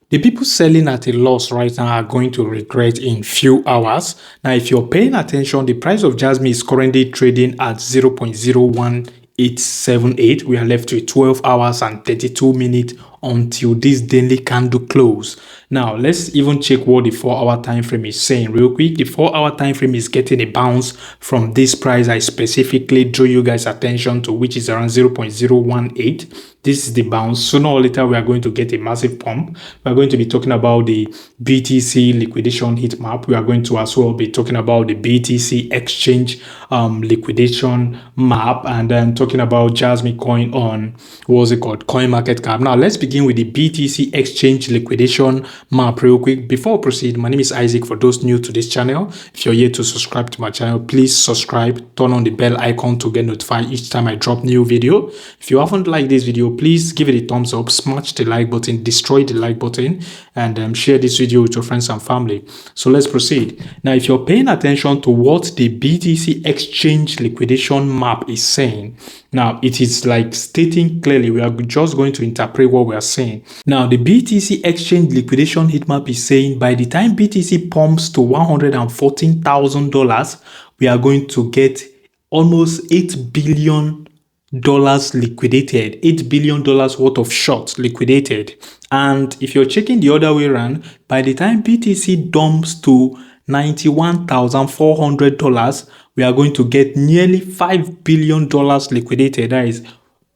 The people selling at a loss right now are going to regret in few hours. Now, if you're paying attention, the price of Jasmy is currently trading at 0.01878. We are left with 12 hours and 32 minutes until this daily candle close. Now, let's even check what the 4-hour time frame is saying real quick. The 4-hour time frame is getting a bounce from this price I specifically drew you guys attention to, which is around 0.018. This is the bounce. Sooner or later, we are going to get a massive pump. We are going to be talking about the BTC liquidation heat map. We are going to as well be talking about the BTC exchange liquidation map, and then talking about JasmyCoin on, what's it called, CoinMarketCap. Now, let's begin with the BTC exchange liquidation map real quick. Before I proceed, my name is Isaac. For those new to this channel, if you're here to subscribe to my channel, please subscribe, turn on the bell icon to get notified each time I drop new video. If you haven't liked this video, please give it a thumbs up, smash the like button, destroy the like button, and share this video with your friends and family. So let's proceed. Now, if you're paying attention to what the BTC exchange liquidation map is saying, now it is like stating clearly, we are just going to interpret what we are saying. Now, the BTC exchange liquidation heat map is saying by the time BTC pumps to $114,000, we are going to get almost $8 billion liquidated, $8 billion worth of shorts liquidated. And if you're checking the other way around, by the time BTC dumps to $91,400, we are going to get nearly $5 billion liquidated. That is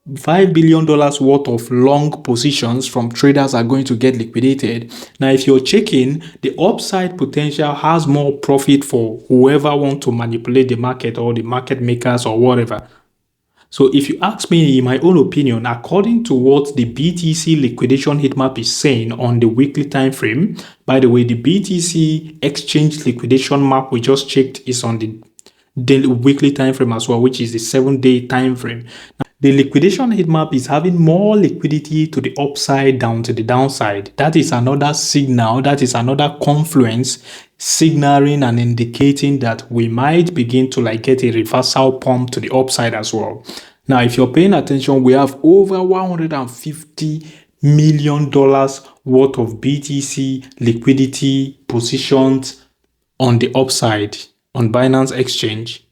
$5 billion worth of long positions from traders are going to get liquidated. Now, if you're checking, the upside potential has more profit for whoever wants to manipulate the market or the market makers or whatever. So if you ask me, in my own opinion, according to what the BTC liquidation heatmap is saying on the weekly time frame, by the way, the BTC exchange liquidation map we just checked is on the daily weekly time frame as well, which is the 7-day time frame. Now, the liquidation heatmap is having more liquidity to the upside down to the downside. That is another signal, that is another confluence signaling and indicating that we might begin to get a reversal pump to the upside as well. Now, if you're paying attention, we have over $150 million worth of BTC liquidity positions on the upside on Binance Exchange.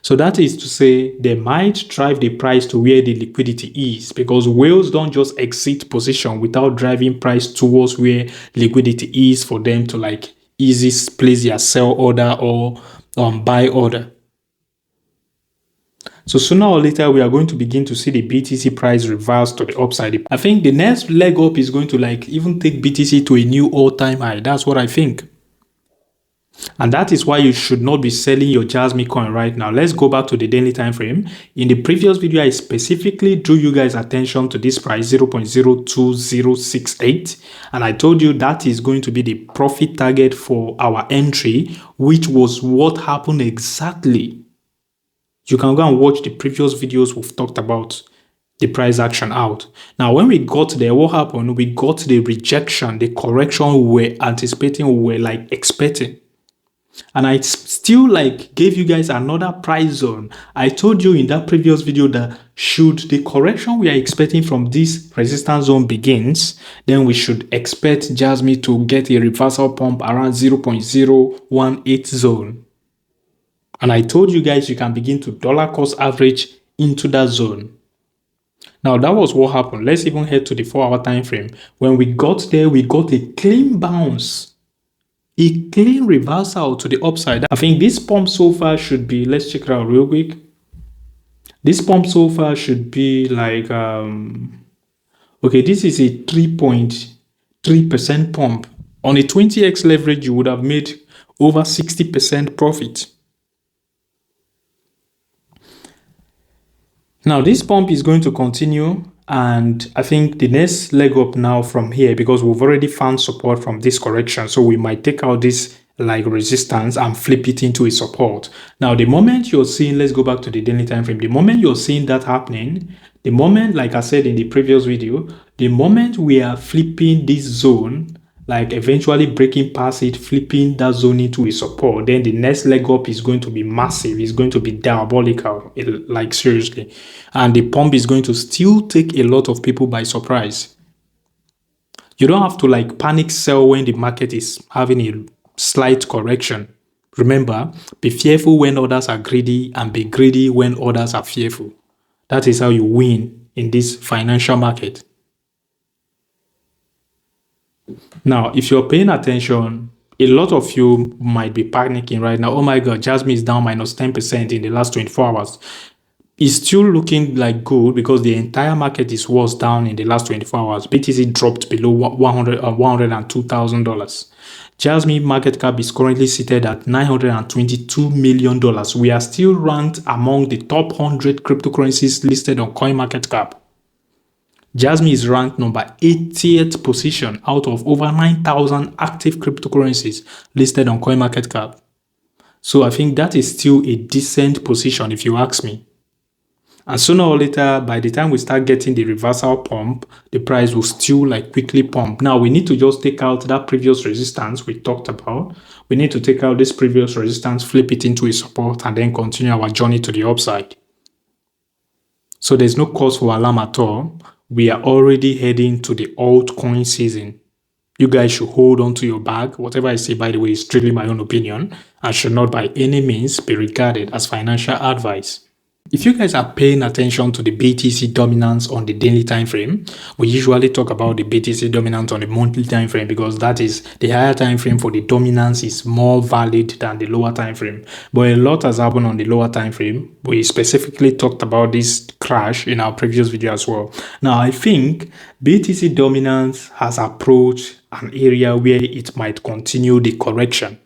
So that is to say, they might drive the price to where the liquidity is, because whales don't just exit position without driving price towards where liquidity is for them to easy place their sell order or buy order. So sooner or later, we are going to begin to see the BTC price reverse to the upside. I think the next leg up is going to even take BTC to a new all-time high. That's what I think. And that is why you should not be selling your Jasmy coin right now. Let's go back to the daily time frame. In the previous video, I specifically drew you guys attention to this price, 0.02068. And I told you that is going to be the profit target for our entry, which was what happened exactly. You can go and watch the previous videos we've talked about the price action out. Now, when we got there, what happened? We got the rejection, the correction we were anticipating, we were expecting. And I still gave you guys another price zone. I told you in that previous video that should the correction we are expecting from this resistance zone begins, then we should expect Jasmy to get a reversal pump around 0.018 zone. And I told you guys you can begin to dollar cost average into that zone. Now, that was what happened. Let's even head to the 4-hour time frame. When we got there, we got a clean bounce. A clean reversal to the upside. I think this pump so far should be, let's check it out real quick. This pump so far should be okay, this is a 3.3% pump. On a 20x leverage, you would have made over 60% profit. Now, this pump is going to continue. And I think the next leg up now from here, because we've already found support from this correction, so we might take out this resistance and flip it into a support. Now, the moment you're seeing, let's go back to the daily time frame. The moment you're seeing that happening, the moment, like I said in the previous video, the moment we are flipping this zone, eventually breaking past it, flipping that zone into a support, then the next leg up is going to be massive. It's going to be diabolical, seriously. And the pump is going to still take a lot of people by surprise. You don't have to like panic sell when the market is having a slight correction. Remember, be fearful when others are greedy and be greedy when others are fearful. That is how you win in this financial market. Now, if you're paying attention, a lot of you might be panicking right now. Oh my God, Jasmy is down minus 10% in the last 24 hours. It's still looking like good because the entire market was down in the last 24 hours. BTC dropped below $102,000. Jasmy market cap is currently seated at $922 million. We are still ranked among the top 100 cryptocurrencies listed on CoinMarketCap. Jasmy is ranked number 80th position out of over 9,000 active cryptocurrencies listed on CoinMarketCap. So I think that is still a decent position if you ask me. And sooner or later, by the time we start getting the reversal pump, the price will still like quickly pump. Now we need to just take out that previous resistance we talked about. We need to take out this previous resistance, flip it into a support, and then continue our journey to the upside. So there's no cause for alarm at all. We are already heading to the altcoin season. You guys should hold on to your bag. Whatever I say, by the way, is strictly my own opinion and should not by any means be regarded as financial advice. If you guys are paying attention to the BTC dominance on the daily time frame, we usually talk about the BTC dominance on the monthly time frame because that is the higher time frame for the dominance is more valid than the lower time frame. But a lot has happened on the lower time frame. We specifically talked about this crash in our previous video as well. Now, I think BTC dominance has approached an area where it might continue the correction.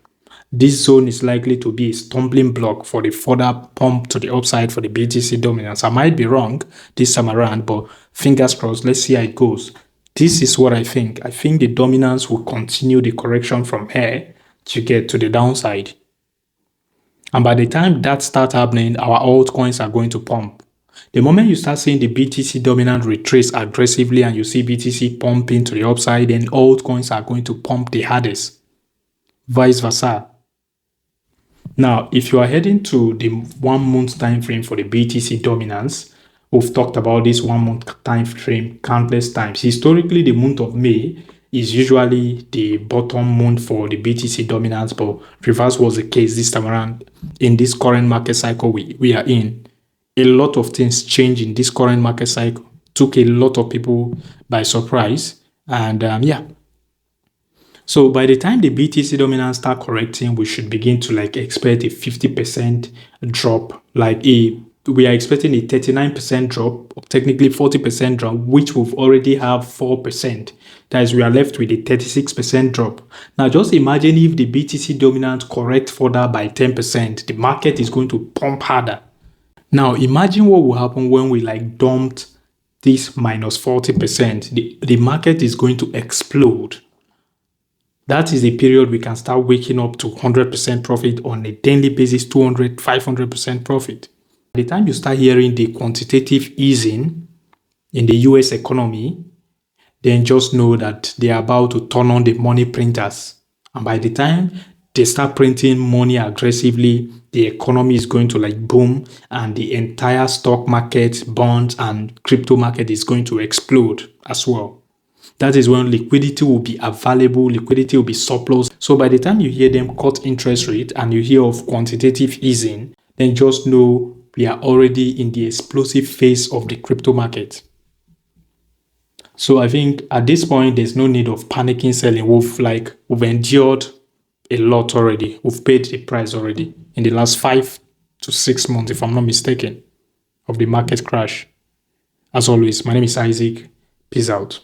This zone is likely to be a stumbling block for the further pump to the upside for the BTC dominance. I might be wrong this time around, but fingers crossed, let's see how it goes. This is what I think. I think the dominance will continue the correction from here to get to the downside. And by the time that starts happening, our altcoins are going to pump. The moment you start seeing the BTC dominant retrace aggressively and you see BTC pumping to the upside, then altcoins are going to pump the hardest. Vice versa. Now, if you are heading to the 1 month time frame for the BTC dominance, we've talked about this 1 month time frame countless times. Historically, the month of May is usually the bottom month for the BTC dominance, but reverse was the case this time around. In this current market cycle we are in, a lot of things change in this current market cycle. Took a lot of people by surprise, and yeah. So by the time the BTC dominance start correcting, we should begin to like expect a 50% drop. We are expecting a 39% drop, or technically 40% drop, which we've already have 4%. That is, we are left with a 36% drop. Now just imagine if the BTC dominance correct further by 10%, the market is going to pump harder. Now imagine what will happen when we like dumped this minus 40%. The market is going to explode. That is the period we can start waking up to 100% profit on a daily basis, 200, 500% profit. By the time you start hearing the quantitative easing in the US economy, then just know that they are about to turn on the money printers. And by the time they start printing money aggressively, the economy is going to like boom and the entire stock market, bonds and crypto market is going to explode as well. That is when liquidity will be available, liquidity will be surplus. So by the time you hear them cut interest rate and you hear of quantitative easing, then just know we are already in the explosive phase of the crypto market. So I think at this point, there's no need of panicking selling. We've endured a lot already. We've paid the price already in the last 5 to 6 months, if I'm not mistaken, of the market crash. As always, my name is Isaac. Peace out.